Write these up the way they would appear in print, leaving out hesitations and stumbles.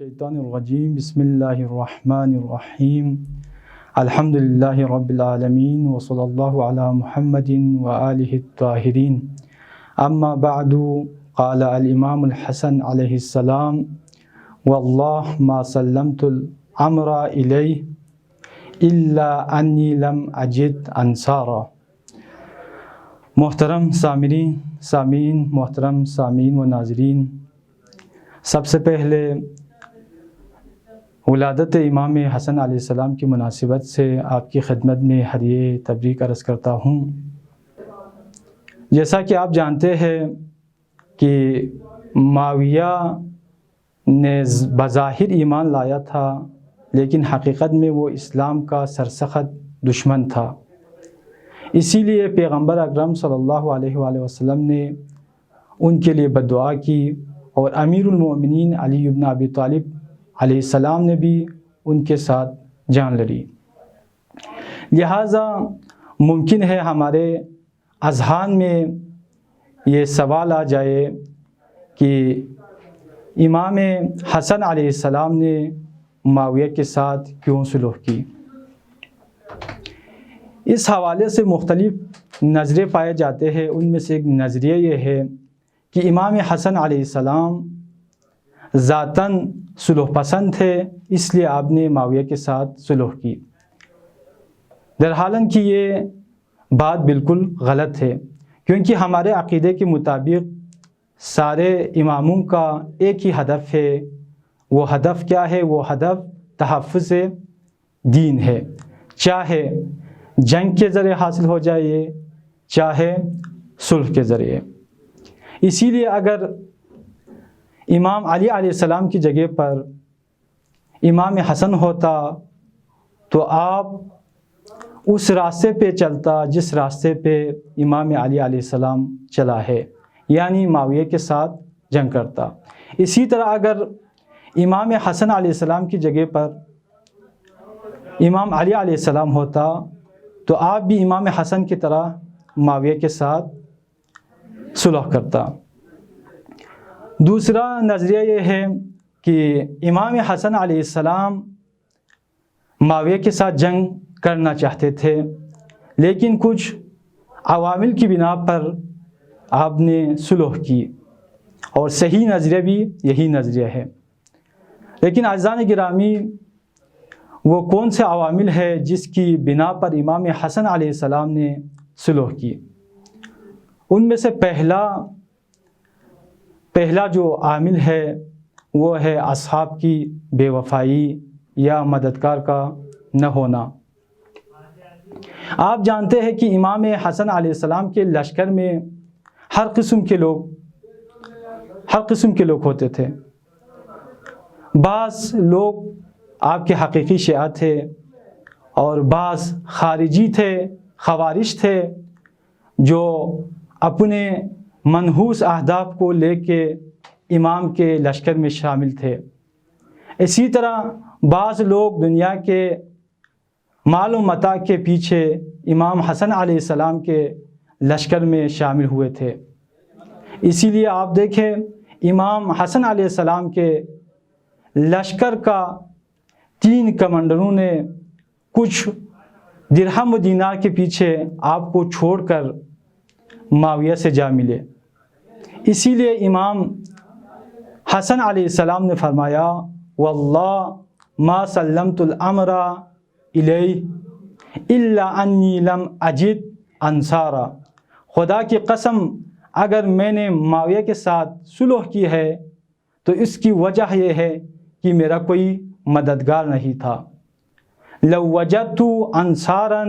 الشیطان الرجیم بسم اللہ الرحمن الرحیم الحمد للہ رب العالمین وصلی اللہ علی محمد وآلہ الطاہرین اما بعد قال الامام الحسن علیہ السلام واللہ ما سلمت الامر الیہ الا انی لم اجد انصارا۔ محترم سامعین محترم سامعین و ناظرین، سب سے پہلے ولادت امام حسن علیہ السلام کی مناسبت سے آپ کی خدمت میں ہدیہ تبریک عرض کرتا ہوں۔ جیسا کہ آپ جانتے ہیں کہ معاویہ نے بظاہر ایمان لایا تھا، لیکن حقیقت میں وہ اسلام کا سرسخت دشمن تھا۔ اسی لیے پیغمبر اکرم صلی اللہ علیہ وآلہ وسلم نے ان کے لیے بددعا کی، اور امیر المومنین علی بن ابی طالب علیہ السلام نے بھی ان کے ساتھ جان لڑی۔ لہٰذا ممکن ہے ہمارے اذہان میں یہ سوال آ جائے کہ امام حسن علیہ السلام نے معاویہ کے ساتھ کیوں صلح کی۔ اس حوالے سے مختلف نظریں پائے جاتے ہیں۔ ان میں سے ایک نظریہ یہ ہے کہ امام حسن علیہ السلام ذاتاً صلح پسند تھے، اس لیے آپ نے معاویہ کے ساتھ صلح کی۔ درحالانکہ یہ بات بالکل غلط ہے، کیونکہ ہمارے عقیدے کے مطابق سارے اماموں کا ایک ہی ہدف ہے۔ وہ ہدف کیا ہے؟ وہ ہدف تحفظ دین ہے، چاہے جنگ کے ذریعے حاصل ہو جائے چاہے صلح کے ذریعے۔ اسی لیے اگر امام علی علیہ السلام کی جگہ پر امام حسن ہوتا تو آپ اس راستے پہ چلتا جس راستے پہ امام علی علیہ السلام چلا ہے، یعنی معاویہ کے ساتھ جنگ کرتا۔ اسی طرح اگر امام حسن علیہ السلام کی جگہ پر امام علی علیہ السلام ہوتا تو آپ بھی امام حسن کی طرح معاویہ کے ساتھ صلح کرتا۔ دوسرا نظریہ یہ ہے کہ امام حسن علیہ السلام معاویہ کے ساتھ جنگ کرنا چاہتے تھے، لیکن کچھ عوامل کی بنا پر آپ نے صلح کی، اور صحیح نظریہ بھی یہی نظریہ ہے۔ لیکن عزیزان گرامی، وہ کون سے عوامل ہے جس کی بنا پر امام حسن علیہ السلام نے صلح کی؟ ان میں سے پہلا جو عامل ہے وہ ہے اصحاب کی بے وفائی یا مددگار کا نہ ہونا۔ آپ جانتے ہیں کہ امام حسن علیہ السلام کے لشکر میں ہر قسم کے لوگ ہوتے تھے۔ بعض لوگ آپ کے حقیقی شیعہ تھے، اور بعض خارجی تھے، خوارج تھے، جو اپنے منحوس اہداف کو لے کے امام کے لشکر میں شامل تھے۔ اسی طرح بعض لوگ دنیا کے مال و متاع کے پیچھے امام حسن علیہ السلام کے لشکر میں شامل ہوئے تھے۔ اسی لیے آپ دیکھیں، امام حسن علیہ السلام کے لشکر کا 3 کمانڈروں نے کچھ درہم و دینار کے پیچھے آپ کو چھوڑ کر معاویہ سے جا ملے۔ اسی لیے امام حسن علیہ السلام نے فرمایا واللہ ما سلمت الامر الیہ الا انی لم اجد انصارا۔ خدا کی قسم، اگر میں نے معاویہ کے ساتھ صلح کی ہے تو اس کی وجہ یہ ہے کہ میرا کوئی مددگار نہیں تھا۔ لو وجدت انصارا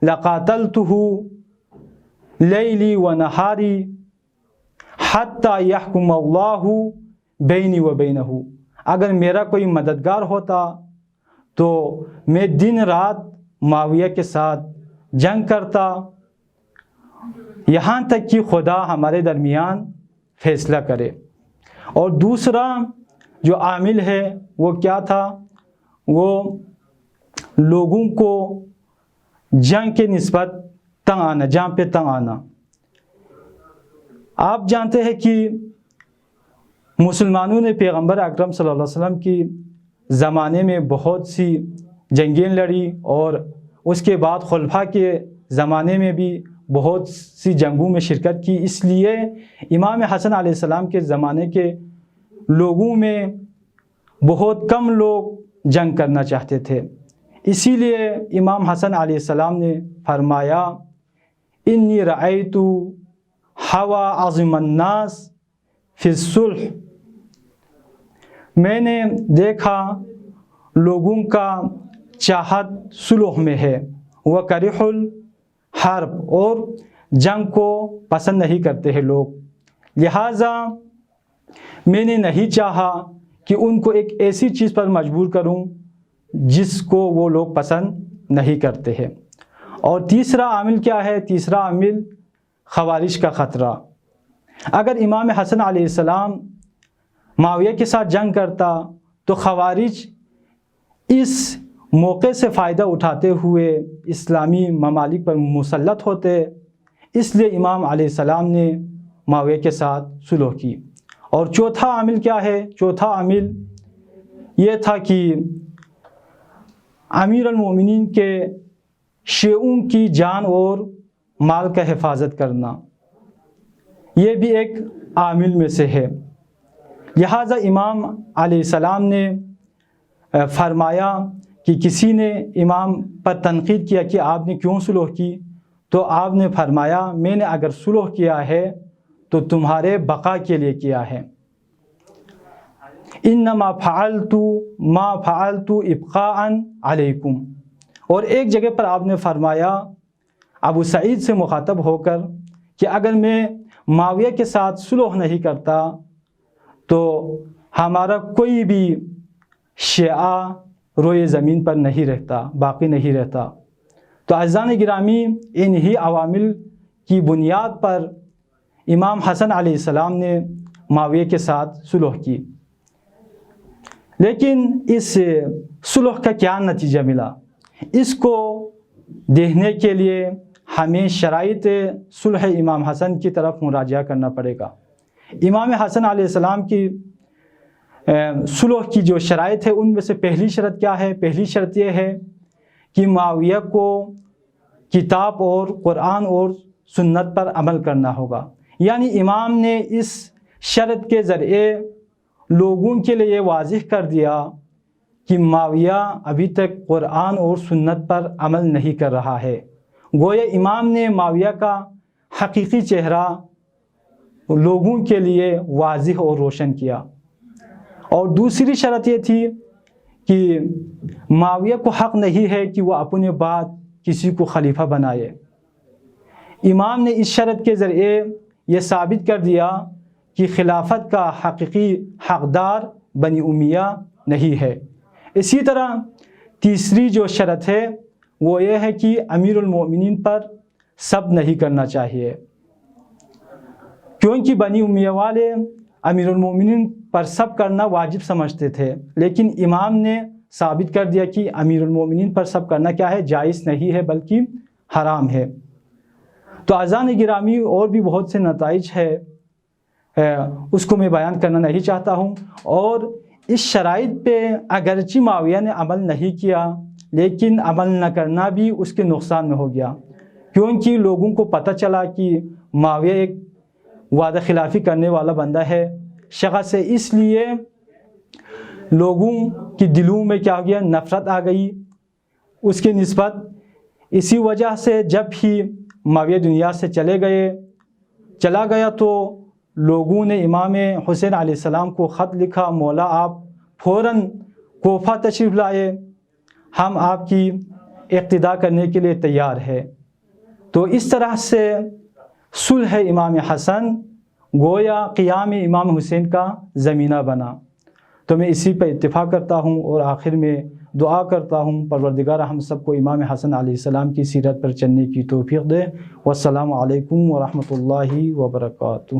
لقاتلته لیلی و نہاری حتی یحکم اللہ بینی و بینہ۔ اگر میرا کوئی مددگار ہوتا تو میں دن رات معاویہ کے ساتھ جنگ کرتا، یہاں تک کہ خدا ہمارے درمیان فیصلہ کرے۔ اور دوسرا جو عامل ہے وہ کیا تھا؟ وہ لوگوں کو جنگ کے نسبت تنگ آنا، جنگ پہ تنگ آنا۔ آپ جانتے ہیں کہ مسلمانوں نے پیغمبر اکرم صلی اللہ علیہ وسلم کی زمانے میں بہت سی جنگیں لڑی، اور اس کے بعد خلفاء کے زمانے میں بھی بہت سی جنگوں میں شرکت کی۔ اس لیے امام حسن علیہ السلام کے زمانے کے لوگوں میں بہت کم لوگ جنگ کرنا چاہتے تھے۔ اسی لیے امام حسن علیہ السلام نے فرمایا، انی رأیت ہوا عظم الناس فی الصلح، میں نے دیکھا لوگوں کا چاہت صلح میں ہے، وکرہ الحرب، اور جنگ کو پسند نہیں کرتے ہیں لوگ، لہٰذا میں نے نہیں چاہا کہ ان کو ایک ایسی چیز پر مجبور کروں جس کو وہ لوگ پسند نہیں کرتے ہیں۔ اور تیسرا عامل کیا ہے؟ تیسرا عامل خوارج کا خطرہ۔ اگر امام حسن علیہ السلام معاویہ کے ساتھ جنگ کرتا تو خوارج اس موقع سے فائدہ اٹھاتے ہوئے اسلامی ممالک پر مسلط ہوتے، اس لیے امام علیہ السلام نے معاویہ کے ساتھ صلح کی۔ اور چوتھا عامل کیا ہے؟ چوتھا عامل یہ تھا کہ امیر المومنین کے شیعوں کی جان اور مال کا حفاظت کرنا، یہ بھی ایک عامل میں سے ہے۔ لہٰذا امام علیہ السلام نے فرمایا کہ کسی نے امام پر تنقید کیا کہ آپ نے کیوں صلح کی، تو آپ نے فرمایا، میں نے اگر صلح کیا ہے تو تمہارے بقا کے لیے کیا ہے، انما فعلت ما فعلت ابقاء علیکم۔ اور ایک جگہ پر آپ نے فرمایا ابو سعید سے مخاطب ہو کر کہ اگر میں معاویہ کے ساتھ صلح نہیں کرتا تو ہمارا کوئی بھی شیعہ روئے زمین پر نہیں رہتا، باقی نہیں رہتا۔ تو عزیزان گرامی، انہی عوامل کی بنیاد پر امام حسن علیہ السلام نے معاویہ کے ساتھ صلح کی۔ لیکن اس صلح کا کیا نتیجہ ملا؟ اس کو دیکھنے کے لیے ہمیں شرائط صلح امام حسن کی طرف مراجعہ کرنا پڑے گا۔ امام حسن علیہ السلام کی صلح کی جو شرائط ہے ان میں سے پہلی شرط کیا ہے؟ پہلی شرط یہ ہے کہ معاویہ کو کتاب اور قرآن اور سنت پر عمل کرنا ہوگا۔ یعنی امام نے اس شرط کے ذریعے لوگوں کے لیے یہ واضح کر دیا کہ معاویہ ابھی تک قرآن اور سنت پر عمل نہیں کر رہا ہے۔ گویا امام نے معاویہ کا حقیقی چہرہ لوگوں کے لیے واضح اور روشن کیا۔ اور دوسری شرط یہ تھی کہ معاویہ کو حق نہیں ہے کہ وہ اپنے بعد کسی کو خلیفہ بنائے۔ امام نے اس شرط کے ذریعے یہ ثابت کر دیا کہ خلافت کا حقیقی حقدار بنی امیہ نہیں ہے۔ اسی طرح تیسری جو شرط ہے وہ یہ ہے کہ امیر المومنین پر سب نہیں کرنا چاہیے، کیونکہ بنی امیہ والے امیر المومنین پر سب کرنا واجب سمجھتے تھے، لیکن امام نے ثابت کر دیا کہ امیر المومنین پر سب کرنا کیا ہے؟ جائز نہیں ہے بلکہ حرام ہے۔ تو اعزان گرامی، اور بھی بہت سے نتائج ہے، اس کو میں بیان کرنا نہیں چاہتا ہوں۔ اور اس شرائط پہ اگرچہ معاویہ نے عمل نہیں کیا، لیکن عمل نہ کرنا بھی اس کے نقصان میں ہو گیا، کیونکہ لوگوں کو پتہ چلا کہ معاویہ ایک وعدہ خلافی کرنے والا بندہ ہے، شخص ہے، اس لیے لوگوں کی دلوں میں کیا ہو گیا؟ نفرت آ گئی اس کے نسبت۔ اسی وجہ سے جب ہی معاویہ دنیا سے چلا گیا تو لوگوں نے امام حسین علیہ السلام کو خط لکھا، مولا آپ فوراً کوفہ تشریف لائے، ہم آپ کی اقتداء کرنے کے لیے تیار ہے۔ تو اس طرح سے صلح امام حسن گویا قیام امام حسین کا زمینہ بنا۔ تو میں اسی پہ اتفاق کرتا ہوں اور آخر میں دعا کرتا ہوں، پروردگار ہم سب کو امام حسن علیہ السلام کی سیرت پر چلنے کی توفیق دے۔ والسلام علیکم ورحمۃ اللہ وبرکاتہ۔